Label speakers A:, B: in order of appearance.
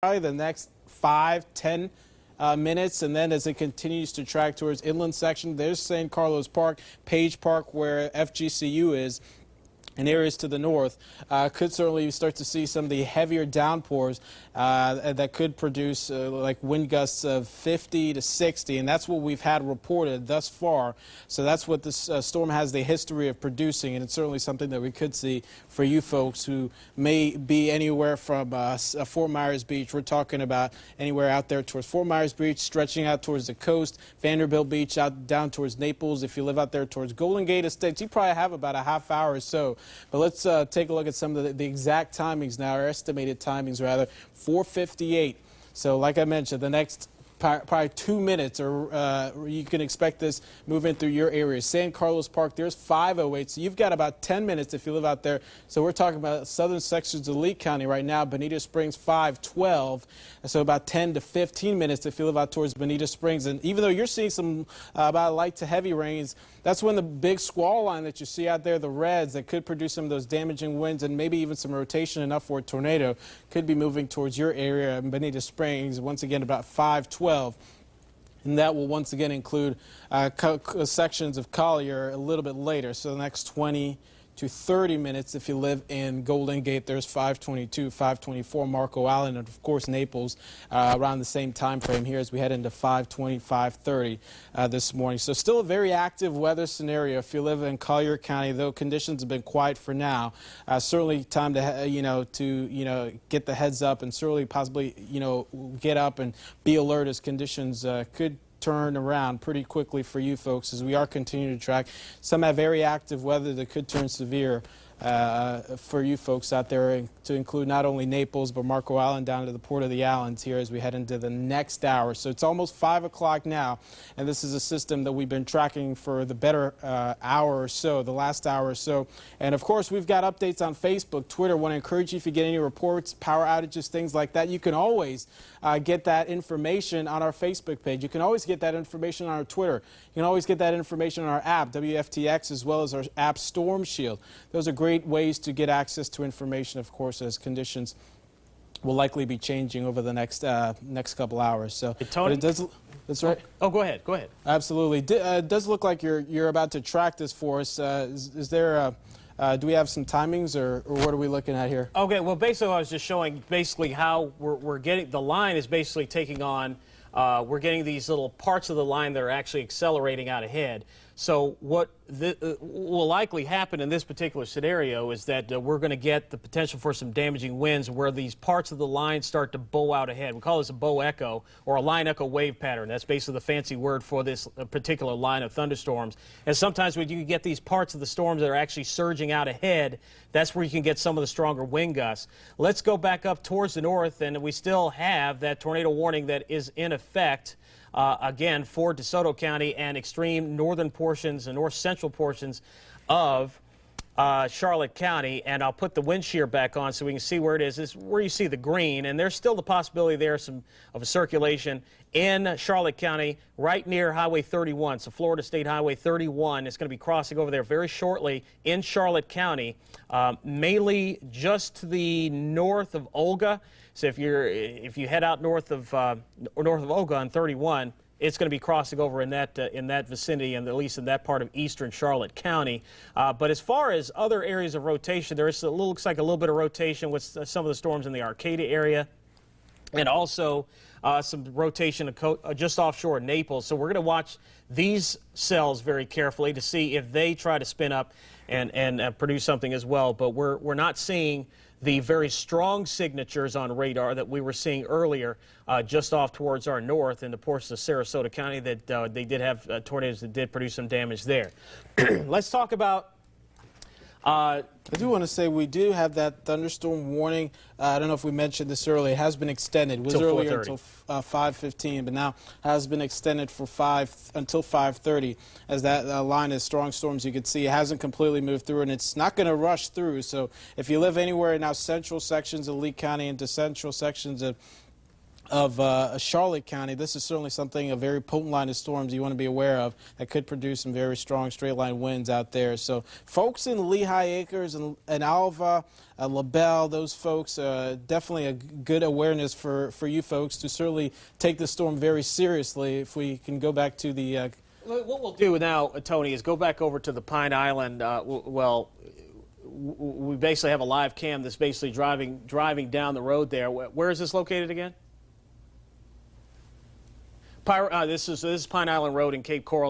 A: probably the next 5-10 minutes, and then as it continues to track towards inland section, there's San Carlos Park, Page Park, where FGCU is. And areas to the north could certainly start to see some of the heavier downpours that could produce like wind gusts of 50 to 60, and that's what we've had reported thus far. So that's what this storm has the history of producing, and it's certainly something that we could see for you folks who may be anywhere from Fort Myers Beach. We're talking about anywhere out there towards Fort Myers Beach, stretching out towards the coast, Vanderbilt Beach, out down towards Naples. If you live out there towards Golden Gate Estates, you probably have about a half hour or so. But let's take a look at some of the exact timings now, or estimated timings rather. 4:58. So like I mentioned, the next probably 2 minutes, or you can expect this moving through your area. San Carlos Park, there's 5:08. So you've got about 10 minutes if you live out there. So we're talking about southern sections of Lee County right now. Bonita Springs, 5:12. So about 10 to 15 minutes if you live out towards Bonita Springs. And even though you're seeing some about light to heavy rains, that's when the big squall line that you see out there, the reds, that could produce some of those damaging winds and maybe even some rotation enough for a tornado, could be moving towards your area in Bonita Springs. Once again, about 5:12. And that will once again include sections of Collier a little bit later. So the next 20 to 30 minutes if you live in Golden Gate. There's 5:22, 5:24, Marco Island, and of course Naples around the same time frame here as we head into 5:20, 5:30 this morning. So still a very active weather scenario if you live in Collier County, though conditions have been quiet for now. Certainly time to get the heads up and certainly possibly get up and be alert as conditions could turn around pretty quickly for you folks as we are continuing to track. Some have very active weather that could turn severe for you folks out there, to include not only Naples but Marco Island down to the Port of the Islands here as we head into the next hour. So it's almost 5 o'clock now, and this is a system that we've been tracking for the better hour or so, the last hour or so. And of course we've got updates on Facebook, Twitter. Want to encourage you, if you get any reports, power outages, things like that, you can always get that information on our Facebook page. You can always get that information on our Twitter. You can always get that information on our app, WFTX, as well as our app Storm Shield. Those are great ways to get access to information, of course, as conditions will likely be changing over the next couple hours. So,
B: Tony?
A: But it does. That's right.
B: Oh, go ahead. Go ahead.
A: Absolutely. It does look like you're about to track this for us. Is there do we have some timings, or what are we looking at here?
B: Okay. Well, basically, I was just showing basically how we're getting the line is basically taking on. We're getting these little parts of the line that are actually accelerating out ahead. So what will likely happen in this particular scenario is that we're going to get the potential for some damaging winds where these parts of the line start to bow out ahead. We call this a bow echo, or a line echo wave pattern. That's basically the fancy word for this particular line of thunderstorms. And sometimes when you get these parts of the storms that are actually surging out ahead, that's where you can get some of the stronger wind gusts. Let's go back up towards the north, and we still have that tornado warning that is in effect. Again, for DeSoto County and extreme northern portions and north central portions of Charlotte County. And I'll put the wind shear back on so we can see where it is. This is where you see the green, and there's still the possibility there of a circulation in Charlotte County right near Highway 31. So Florida State Highway 31 is going to be crossing over there very shortly in Charlotte County, mainly just to the north of Olga. So if you head out north of Olga on 31, it's going to be crossing over in that vicinity, and at least in that part of eastern Charlotte County. But as far as other areas of rotation, looks like a little bit of rotation with some of the storms in the Arcadia area, and also some rotation just offshore Naples. So we're going to watch these cells very carefully to see if they try to spin up and produce something as well. But we're not seeing the very strong signatures on radar that we were seeing earlier just off towards our north in the portions of Sarasota County that they did have tornadoes that did produce some damage there. Let's talk about
A: I do want to say we do have that thunderstorm warning. I don't know if we mentioned this earlier. It has been extended. It was earlier until 5:15, but now has been extended for until 5:30. As that line is strong storms, you can see it hasn't completely moved through, and it's not going to rush through. So if you live anywhere in now central sections of Lee County into central sections of Charlotte County. This is certainly something, a very potent line of storms you want to be aware of that could produce some very strong straight line winds out there. So folks in Lehigh Acres and Alva, LaBelle, those folks, definitely a good awareness for you folks to certainly take the storm very seriously. If we can go back to the...
B: What we'll do now, Tony, is go back over to the Pine Island. We basically have a live cam that's basically driving down the road there. Where is this located again? This is Pine Island Road in Cape Coral.